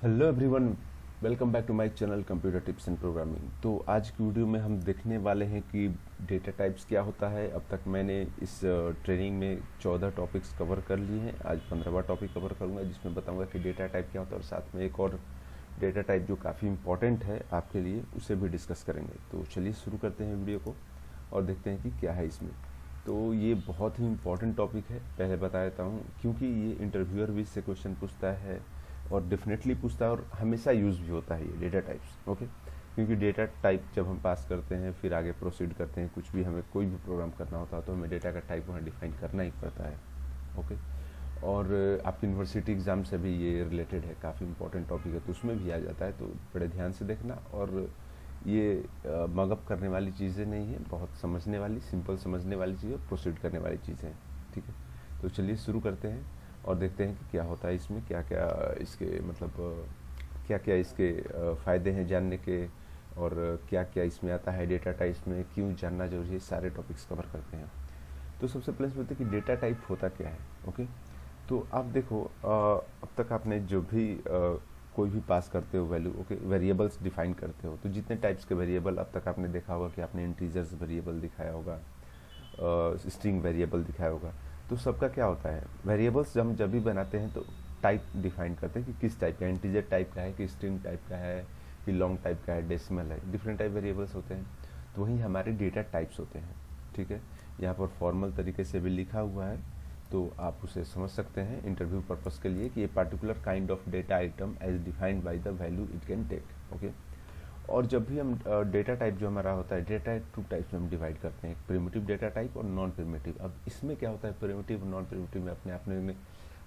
Hello everyone, welcome back to my channel computer tips and programming. तो आज की video में हम देखने वाले हैं कि डेटा टाइप्स क्या होता है। अब तक मैंने इस ट्रेनिंग में 14 टॉपिक्स कवर कर लिए हैं। आज 15वां टॉपिक कवर करूंगा जिसमें बताऊंगा कि डेटा टाइप क्या होता है और साथ में एक और डेटा टाइप जो काफ़ी इंपॉर्टेंट है आपके लिए उसे भी डिस्कस करेंगे। तो चलिए शुरू करते हैं वीडियो को और देखते हैं कि क्या है इसमें। तो ये बहुत ही इंपॉर्टेंट टॉपिक है, पहले बता देता हूँ, क्योंकि ये इंटरव्यूअर भी इससे क्वेश्चन पूछता है और डेफिनेटली पूछता है और हमेशा यूज़ भी होता है ये डेटा टाइप्स। ओके, क्योंकि डेटा टाइप जब हम पास करते हैं फिर आगे प्रोसीड करते हैं, कुछ भी हमें कोई भी प्रोग्राम करना होता है तो हमें डेटा का टाइप वहाँ डिफाइन करना ही पड़ता है। ओके, और आपकी यूनिवर्सिटी एग्ज़ाम से भी ये रिलेटेड है, काफ़ी इंपॉर्टेंट टॉपिक है तो उसमें भी आ जाता है। तो बड़े ध्यान से देखना, और ये मगअप करने वाली चीज़ें नहीं है, बहुत समझने वाली, सिंपल समझने वाली चीज़ें, प्रोसीड करने वाली चीज़ें हैं। ठीक है, तो चलिए शुरू करते हैं और देखते हैं कि क्या होता है इसमें, क्या क्या इसके मतलब क्या क्या इसके फ़ायदे हैं जानने के, और क्या क्या इसमें आता है डेटा टाइप्स में, क्यों जानना जरूरी है, सारे टॉपिक्स कवर करते हैं। तो सबसे पहले समझते हैं कि डेटा टाइप होता क्या है। ओके, तो आप देखो, अब तक आपने जो भी कोई भी पास करते हो वैल्यू, ओके, वेरिएबल्स डिफाइन करते हो, तो जितने टाइप्स के वेरिएबल अब तक आपने देखा होगा कि आपने इंटीजर्स वेरिएबल दिखाया होगा, स्ट्रिंग वेरिएबल दिखाया होगा। तो सबका क्या होता है, वेरिएबल्स हम जब भी बनाते हैं तो टाइप डिफाइन करते हैं कि किस टाइप का, इंटीजर टाइप का है कि स्ट्रिंग टाइप का है कि लॉन्ग टाइप का है, डेसिमल है, डिफरेंट टाइप वेरिएबल्स होते हैं। तो वही हमारे डेटा टाइप्स होते हैं। ठीक है, यहाँ पर फॉर्मल तरीके से भी लिखा हुआ है तो आप उसे समझ सकते हैं इंटरव्यू पर्पस के लिए कि ये particular kind of data item as defined by the value it can take. Okay, और जब भी हम डेटा टाइप जो हमारा होता है, डेटा टाइप 2 टाइप्स में हम डिवाइड करते हैं, प्रिमिटिव डेटा टाइप और नॉन प्रिमिटिव। अब इसमें क्या होता है, प्रिमिटिव और नॉन प्रिमिटिव में अपने आपने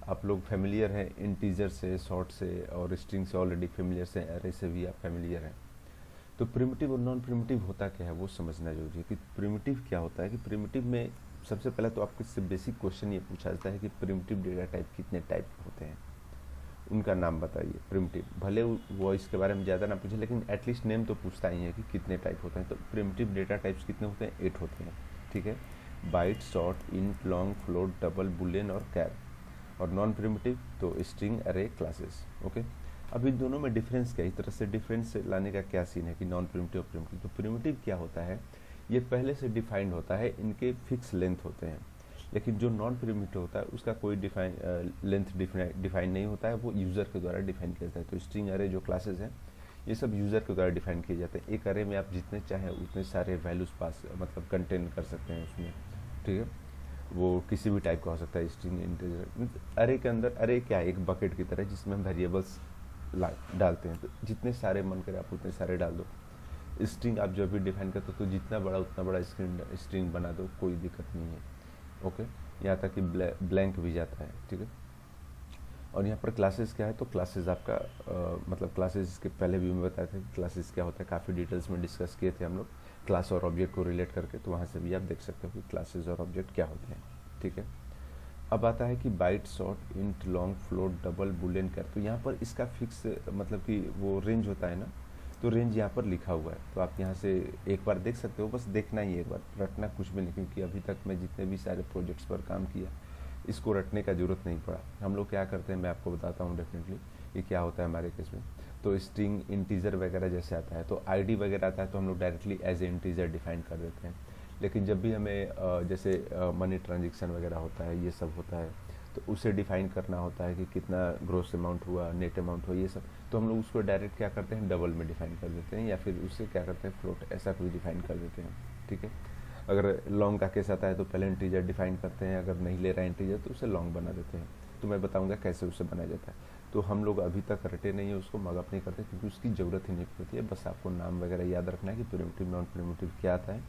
आप लोग फेमिलियर हैं, इंटीजर से, शॉर्ट से और स्ट्रिंग से ऑलरेडी फेमिलियर से, एरे से भी आप फेमिलियर हैं। तो प्रिमिटिव और नॉन प्रिमिटिव होता क्या है वो समझना जरूरी है कि प्रिमिटिव क्या होता है। कि प्रिमिटिव में सबसे पहले तो आपको इससे बेसिक क्वेश्चन ये पूछा जाता है कि प्रिमिटिव डेटा टाइप कितने टाइप के होते हैं, उनका नाम बताइए। प्रिमिटिव भले वो इसके बारे में ज़्यादा ना पूछे लेकिन एटलीस्ट नेम तो पूछता ही है कि कितने टाइप होते हैं। तो प्रिमिटिव डेटा टाइप्स कितने होते हैं, 8 होते हैं। ठीक है, byte, short, int, long, float, double, boolean और कैर। और नॉन प्रिमिटिव तो स्ट्रिंग, अरे, क्लासेस। ओके, अब इन दोनों में डिफरेंस क्या है, इस तरह से डिफरेंस लाने का क्या सीन है कि नॉन प्रिमिटिव और प्रिमिटिव। तो प्रिमिटिव क्या होता है, ये पहले से डिफाइंड होता है, इनके फिक्स लेंथ होते हैं। लेकिन जो नॉन प्रिमिटिव होता है उसका कोई लेंथ डिफाइन नहीं होता है, वो यूज़र के द्वारा डिफाइन किया जाता है। तो स्ट्रिंग, अरे जो क्लासेस हैं ये सब यूज़र के द्वारा डिफाइन किए जाते हैं। एक अरे में आप जितने चाहें उतने सारे वैल्यूज़ पास मतलब कंटेन कर सकते हैं उसमें। ठीक है, वो किसी भी टाइप का हो सकता है, स्ट्रिंग, इंटीजर। अरे के अंदर, अरे क्या है, एक बकेट की तरह जिसमें हम वेरिएबल्स डालते हैं, तो जितने सारे मन करे आप उतने सारे डाल दो। स्ट्रिंग आप जब भी डिफाइन करते हो तो जितना बड़ा उतना बड़ा स्ट्रिंग बना दो, कोई दिक्कत नहीं है। ओके, यहाँ तक कि ब्लैंक भी जाता है। ठीक है, और यहाँ पर क्लासेस क्या है, तो क्लासेस आपका मतलब क्लासेस के पहले भी मैं बताया था कि क्लासेस क्या होता है, काफ़ी डिटेल्स में डिस्कस किए थे हम लोग क्लास और ऑब्जेक्ट को रिलेट करके, तो वहाँ से भी आप देख सकते हो कि क्लासेस और ऑब्जेक्ट क्या होते हैं। ठीक है, अब आता है कि byte, short, int, long, float, double, boolean, char. तो यहाँ पर इसका फिक्स मतलब कि वो रेंज होता है ना, तो रेंज यहाँ पर लिखा हुआ है, तो आप यहाँ से एक बार देख सकते हो, बस देखना ही है एक बार, रटना कुछ भी नहीं, क्योंकि अभी तक मैं जितने भी सारे प्रोजेक्ट्स पर काम किया इसको रटने का ज़रूरत नहीं पड़ा। हम लोग क्या करते हैं मैं आपको बताता हूँ डेफिनेटली कि क्या होता है हमारे केस में। तो स्ट्रिंग, इंटीजर वगैरह जैसे आता है, तो आईडी वगैरह आता है तो हम लोग directly as a integer define कर देते हैं। लेकिन जब भी हमें जैसे मनी ट्रांजेक्शन वगैरह होता है, ये सब होता है, तो उसे डिफाइन करना होता है कि कितना ग्रोस अमाउंट हुआ, नेट अमाउंट हुआ, ये सब, तो हम लोग उसको डायरेक्ट क्या करते हैं, डबल में डिफाइन कर देते हैं, या फिर उससे क्या करते हैं, फ्लोट ऐसा कुछ डिफाइन कर देते हैं। ठीक है, अगर लॉन्ग का केस आता है तो पहले इंटीजर डिफाइन करते हैं, अगर नहीं ले रहा है इंटीजर तो उसे लॉन्ग बना देते हैं। तो मैं बताऊंगा कैसे उसे बनाया जाता है। तो हम लोग अभी तक रटे नहीं है, उसको मगअप नहीं करते क्योंकि उसकी ज़रूरत ही नहीं पड़ती है, बस आपको नाम वगैरह याद रखना है कि प्रिमिटिव, नॉन प्रिमिटिव क्या आता है,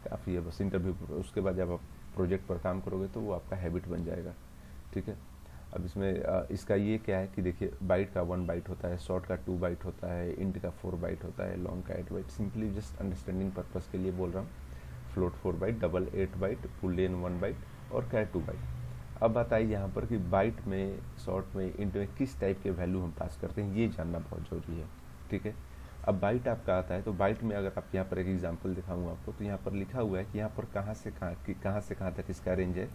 काफ़ी है बस इंटरव्यू। उसके बाद जब आप प्रोजेक्ट पर काम करोगे तो वो आपका हैबिट बन जाएगा। ठीक है, अब इसमें इसका ये क्या है कि देखिए, बाइट का 1 बाइट होता है, शॉर्ट का 2 बाइट होता है, इंट का 4 बाइट होता है, लॉन्ग का 8 byte. Simply just understanding purpose के लिए बोल रहा हूँ। Float 4 byte, double 8 byte, boolean 1 byte और कैर 2 बाइट। अब बताइए यहाँ पर कि बाइट में, शॉर्ट में, इंट में किस टाइप के वैल्यू हम पास करते हैं, ये जानना बहुत जरूरी है। ठीक है, अब बाइट आपका आता है, तो बाइट में अगर आप यहाँ पर एक एग्जांपल दिखाऊंगा आपको, तो यहाँ पर लिखा हुआ है कि यहाँ पर कहाँ से कहाँ तक इसका रेंज है,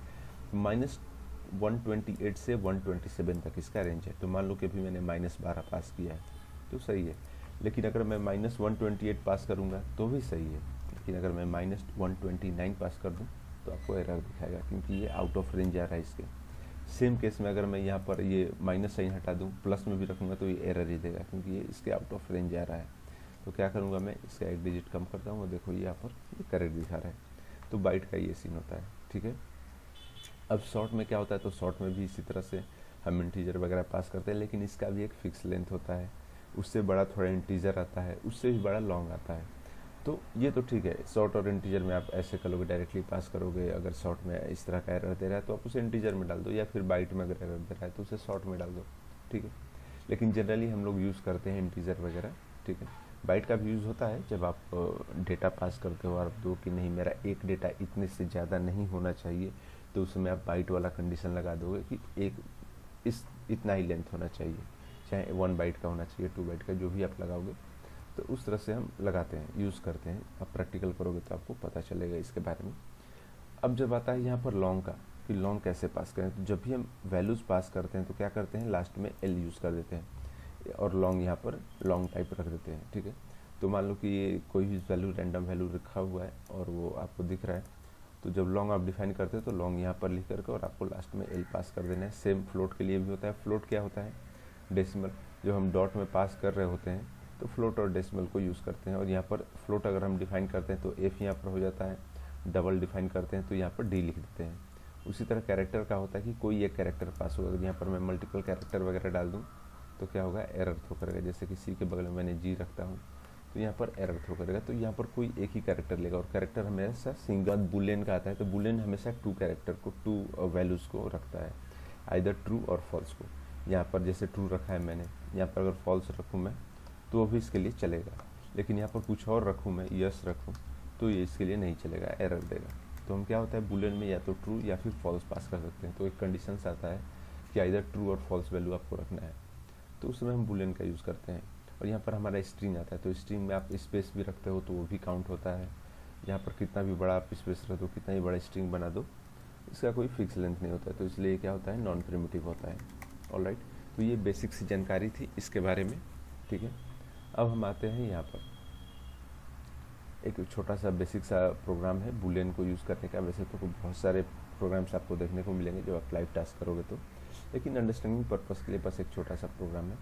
128 से 127 तक इसका रेंज है। तो मान लो कि अभी मैंने -12 पास किया है तो सही है, लेकिन अगर मैं -128 पास करूँगा तो भी सही है, लेकिन अगर मैं -129 पास कर दूँ तो आपको एरर दिखाएगा, क्योंकि ये आउट ऑफ रेंज आ रहा है इसके। सेम केस में अगर मैं यहाँ पर ये माइनस साइन हटा दूँ, प्लस में भी रखूँगा तो ये एरर ही देगा, क्योंकि ये इसके आउट ऑफ रेंज आ रहा है। तो क्या करूँगा, मैं इसका एक डिजिट कम करता हूँ और देखो ये यहाँ पर ये करेक्ट दिखा रहा है। तो बाइट का ये सीन होता है, ठीक है। अब शॉर्ट में क्या होता है, तो शॉर्ट में भी इसी तरह से हम इंटीजर वगैरह पास करते हैं, लेकिन इसका भी एक फिक्स लेंथ होता है, उससे बड़ा थोड़ा इंटीजर आता है, उससे भी बड़ा लॉन्ग आता है। तो ये तो ठीक है, शॉर्ट और इंटीजर में आप ऐसे करोगे, डायरेक्टली पास करोगे। अगर शॉर्ट में इस तरह का एरर दे रहा है तो आप उसे इंटीजर में डाल दो, या फिर बाइट में अगर एरर दे रहा है तो उसे शॉर्ट में डाल दो, ठीक है। लेकिन जनरली हम लोग यूज़ करते हैं इंटीजर वगैरह, ठीक है। बाइट का भी यूज़ होता है जब आप डेटा पास करते हो और दो कि नहीं मेरा एक डेटा इतने से ज़्यादा नहीं होना चाहिए, तो उसमें आप बाइट वाला कंडीशन लगा दोगे कि एक इतना ही लेंथ होना चाहिए, चाहे 1 बाइट का होना चाहिए, 2 बाइट का, जो भी आप लगाओगे। तो उस तरह से हम लगाते हैं, यूज़ करते हैं। आप प्रैक्टिकल करोगे तो आपको पता चलेगा इसके बारे में। अब जब आता है यहाँ पर लॉन्ग का, कि लॉन्ग कैसे पास करें, तो जब भी हम वैल्यूज़ पास करते हैं तो क्या करते हैं, लास्ट में एल यूज़ कर देते हैं और लॉन्ग यहाँ पर लॉन्ग टाइप रख देते हैं, ठीक है। तो मान लो कि ये कोई भी वैल्यू, रैंडम वैल्यू रखा हुआ है और वो आपको दिख रहा है, तो जब लॉन्ग आप डिफाइन करते हो तो लॉन्ग यहाँ पर लिख करके और आपको लास्ट में एल पास कर देना है। सेम फ्लोट के लिए भी होता है। फ्लोट क्या होता है, डेसिमल। जो हम डॉट में पास कर रहे होते हैं तो फ्लोट और डेसिमल को यूज़ करते हैं। और यहाँ पर फ्लोट अगर हम डिफाइन करते हैं तो एफ यहाँ पर हो जाता है, डबल डिफाइन करते हैं तो यहाँ पर डी लिख देते हैं। उसी तरह कैरेक्टर का होता है कि कोई एक कैरेक्टर पास होगा। अगर यहाँ पर मैं मल्टीपल कैरेक्टर वगैरह डाल दूँ तो क्या होगा, एरर थ्रो करेगा। जैसे कि सी के बगल में मैंने जी रखता हूँ तो यहाँ पर एरर थ्रो करेगा। तो यहाँ पर कोई एक ही कैरेक्टर लेगा और कैरेक्टर हमेशा सिंगल। बुलियन का आता है तो बुलियन हमेशा 2 कैरेक्टर को, 2 वैल्यूज़ को रखता है, आइदर ट्रू और फॉल्स को। यहाँ पर जैसे ट्रू रखा है मैंने, यहाँ पर अगर फॉल्स रखूँ मैं तो वो भी इसके लिए चलेगा, लेकिन यहाँ पर कुछ और रखूँ मैं, यस रखूँ तो ये इसके लिए नहीं चलेगा, एरर देगा। तो हम क्या होता है, बुलियन में या तो ट्रू या फिर फॉल्स पास कर सकते हैं। तो एक कंडीशंस आता है कि आइदर ट्रू और फॉल्स वैल्यू आपको रखना है, तो उस समय हम बुलियन का यूज़ करते हैं। और यहाँ पर हमारा स्ट्रिंग आता है, तो स्ट्रिंग में आप स्पेस भी रखते हो तो वो भी काउंट होता है। यहाँ पर कितना भी बड़ा आप स्पेस रख दो, कितना ही बड़ा स्ट्रिंग बना दो, इसका कोई फिक्स लेंथ नहीं होता है, तो इसलिए क्या होता है, नॉन प्रिमिटिव होता है। ऑलराइट, तो ये बेसिक सी जानकारी थी इसके बारे में, ठीक है। अब हम आते हैं यहाँ पर एक छोटा सा बेसिक सा प्रोग्राम है बुलियन को यूज़ करने का। वैसे तो बहुत सारे प्रोग्राम्स आपको देखने को मिलेंगे जब आप लाइव टास्क करोगे तो, लेकिन अंडरस्टैंडिंग पर्पस के लिए बस एक छोटा सा प्रोग्राम है।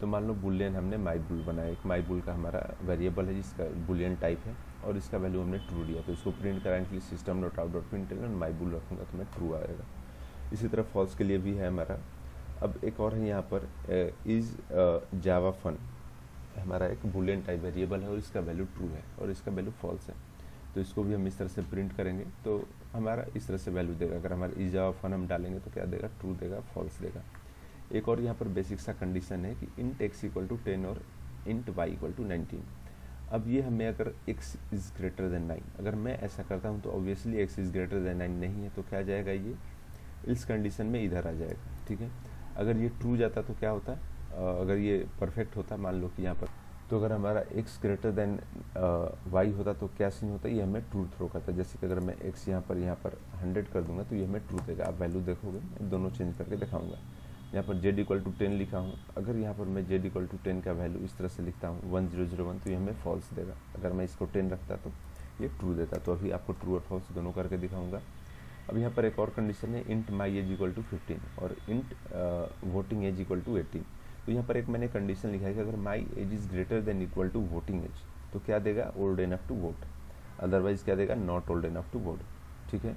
तो मान लो बुलियन हमने माई बुल बनाया, एक माई बुल का हमारा वेरिएबल है जिसका बुलियन टाइप है और इसका वैल्यू हमने ट्रू लिया। तो इसको प्रिंट कराने के लिए system dot out dot print and my bull रखूँगा तो मैं ट्रू आएगा। इसी तरह फॉल्स के लिए भी है हमारा। अब एक और है यहाँ पर इज़ जावा फन, हमारा एक बुलियन टाइप वेरिएबल है और इसका वैल्यू ट्रू है और इसका वैल्यू फॉल्स है। तो इसको भी हम इस तरह से प्रिंट करेंगे तो हमारा इस तरह से वैल्यू देगा। अगर हमारा इज़ जावा फन हम डालेंगे तो क्या देगा, ट्रू देगा, फॉल्स देगा। एक और यहाँ पर बेसिक सा कंडीशन है कि इंट x इक्वल टू 10 और इंट y इक्वल टू 19। अब ये हमें अगर x इज़ ग्रेटर देन 9, अगर मैं ऐसा करता हूँ तो obviously x is greater then 9 नहीं है, तो क्या जाएगा, ये इस कंडीशन में इधर आ जाएगा, ठीक है। अगर ये ट्रू जाता तो क्या होता, अगर ये परफेक्ट होता, मान लो कि यहाँ पर, तो अगर हमारा x ग्रेटर देन y होता तो क्या सीन होता, ये हमें ट्रू थ्रो करता। जैसे कि अगर मैं x यहाँ पर 100 कर दूंगा तो ये हमें ट्रू देगा। आप वैल्यू देखोगे, मैं दोनों चेंज करके दिखाऊंगा। यहाँ पर z इक्वल टू 10 लिखा हूँ, अगर यहाँ पर मैं z इक्वल टू 10 का वैल्यू इस तरह से लिखता हूँ 1001, तो ये हमें फॉल्स देगा। अगर मैं इसको 10 रखता तो ये ट्रू देता। तो अभी आपको ट्रू और फॉल्स दोनों करके दिखाऊंगा। अब यहाँ पर एक और कंडीशन है, int my age equal to 15 और int voting age equal to 18। तो यहाँ पर एक मैंने कंडीशन लिखा है कि अगर my age is greater than equal to voting age तो क्या देगा, old enough to vote, otherwise क्या देगा, not old enough to vote, ठीक है।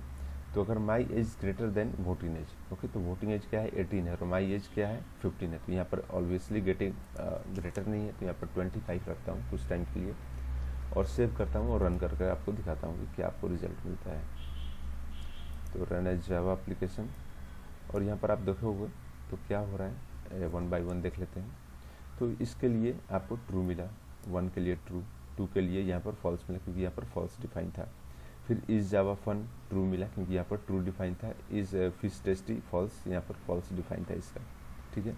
तो अगर my age greater than voting age, okay, तो वोटिंग एज क्या है, 18 है और माई एज क्या है, 15 है। तो यहाँ पर ऑब्वियसली ग्रेटर नहीं है, तो यहाँ पर 25 रखता हूँ कुछ टाइम के लिए और सेव करता हूँ और रन करके आपको दिखाता हूँ कि क्या आपको रिजल्ट मिलता है। तो रन एज जावा एप्लीकेशन, और यहाँ पर आप देखोगे तो क्या हो रहा है, 1 बाय 1 देख लेते हैं। तो इसके लिए आपको ट्रू मिला, 1 के लिए ट्रू, 2 के लिए यहाँ पर फॉल्स मिला क्योंकि यहाँ पर फॉल्स डिफाइन था। फिर इज़ जावा फन ट्रू मिला क्योंकि यहाँ पर ट्रू डिफाइन था। इज़ फिश टेस्टी फॉल्स, यहाँ पर फॉल्स डिफाइन था इसका, ठीक है।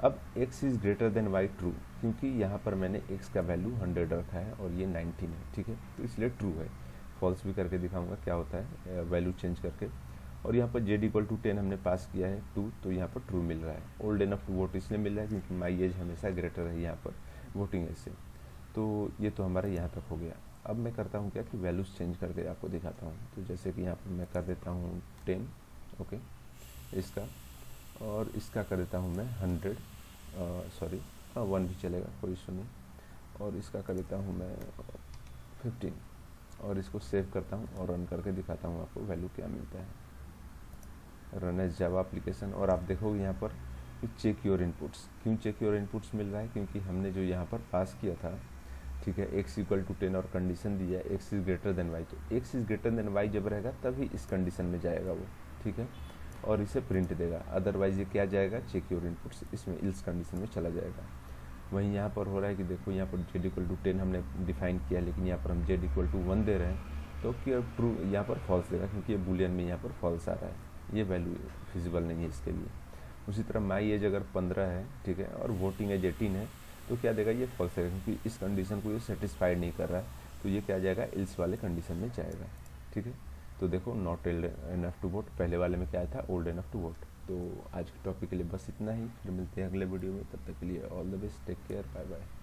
अब x is greater then y true, क्योंकि यहाँ पर मैंने x का वैल्यू 100 रखा है और ये 19 है, ठीक है, तो इसलिए ट्रू है। फॉल्स भी करके दिखाऊंगा क्या होता है वैल्यू चेंज करके। और यहाँ पर जेड इक्वल टू 10 हमने पास किया है 2, तो यहाँ पर ट्रू मिल रहा है। ओल्ड इनफ टू वोट इसलिए मिल रहा है क्योंकि माई एज हमेशा ग्रेटर है यहाँ पर वोटिंग एज से। तो ये तो हमारा यहाँ तक हो गया। अब मैं करता हूँ क्या कि वैल्यूज़ चेंज करके आपको दिखाता हूँ। तो जैसे कि यहाँ पर मैं कर देता हूँ 10, ओके, इसका, और इसका कर देता हूँ मैं 100, सॉरी 1 भी चलेगा, कोई इशू नहीं। और इसका कर देता हूँ मैं 15, और इसको सेव करता हूँ और रन करके दिखाता हूँ आपको वैल्यू क्या मिलता है। रन एज जावा एप्लीकेशन, और आप देखोगे यहाँ पर कि चेक योर इनपुट्स। क्यों चेक योर इनपुट्स मिल रहा है? क्योंकि हमने जो यहाँ पर पास किया था, ठीक है, x इक्वल टू 10 और कंडीशन दी है x is greater then y, तो x is greater then y जब रहेगा तभी इस कंडीशन में जाएगा वो, ठीक है, और इसे प्रिंट देगा। अदरवाइज ये क्या जाएगा, चेक योर इनपुट्स, इसमें इल्स कंडीशन में चला जाएगा। वहीं यहाँ पर हो रहा है कि देखो यहाँ पर z इक्वल टू 10 हमने डिफाइन किया, लेकिन यहाँ पर हम z इक्वल टू 1 दे रहे हैं, तो क्या ट्रू यहाँ पर फॉल्स देगा, क्योंकि ये बुलियन में यहाँ पर फॉल्स आ रहा है, ये वैल्यू फिजिबल नहीं है इसके लिए। उसी तरह माई एज अगर 15 है, ठीक है, और वोटिंग एज 18 है, तो क्या देगा, ये फॉल्स है, क्योंकि इस कंडीशन को ये सेटिस्फाइड नहीं कर रहा है, तो ये क्या जाएगा, इल्स वाले कंडीशन में जाएगा, ठीक है। तो देखो not old enough to vote, पहले वाले में क्या था, ओल्ड इनफ टू वोट। तो आज के टॉपिक के लिए बस इतना ही, फिर मिलते हैं अगले वीडियो में, तब तक के लिए all the best, take care, bye bye.